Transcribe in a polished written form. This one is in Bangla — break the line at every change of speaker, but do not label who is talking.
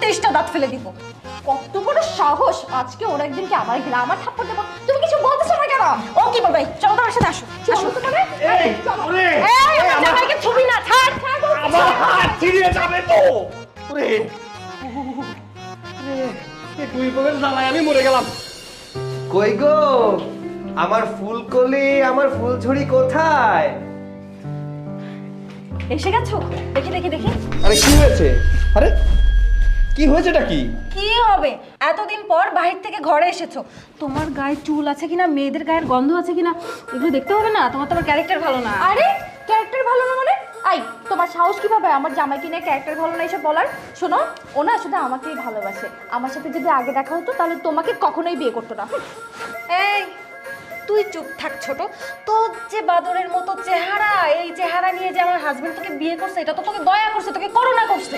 36টা দাঁত ফেলে দিব। কত বড় সাহস, আজকে ওর একদিন কি আমার গেলে আমার থাপ্পড় দেবো, তুমি কিছু বলতেছো না কেন? ও কি বলবে? চলো তোমার সাথে আসো। চলো তো মানে এই আমার জামাইকে ছবি না, ছাড় ছাড়।
আমার হাত ছিঁড়ে যাবে তো। ওরে তুই বলেন জ্বালায় আমি মরে গেলাম।
কই গো আমার ফুলকলি, আমার ফুলঝুরি কোথায়?
এসে গেছো? দেখি দেখি দেখি।
আরে কি হয়েছে? আরে কি হয়েছে? এটা কি?
কি হবে, এতদিন পর বাহির থেকে ঘরে এসেছো, তোমার গায়ে চুল আছে কিনা, মেয়েদের গায়ের গন্ধ আছে কিনা এগুলো দেখতে হবে না? তোমার তো ক্যারেক্টার ভালো না। আরে ক্যারেক্টার ভালো না মানে? আই তোমার সাহস কিভাবে আমার জামাইকে নিয়ে ক্যারেক্টার ভালো না এসব বলার? শোনো, ও না শুধু আমাকেই ভালোবাসে, আমার সাথে যদি আগে দেখা হতো তাহলে তোমাকে কখনোই বিয়ে করতো না। এই তুই চুপ থাক ছোট, তোর যে বাদরের মতো চেহারা, এই চেহারা নিয়ে যে আমার হাজবেন্ড তোকে বিয়ে করছে, এটা তো তোকে দয়া করছে, তোকে করুণা করছে।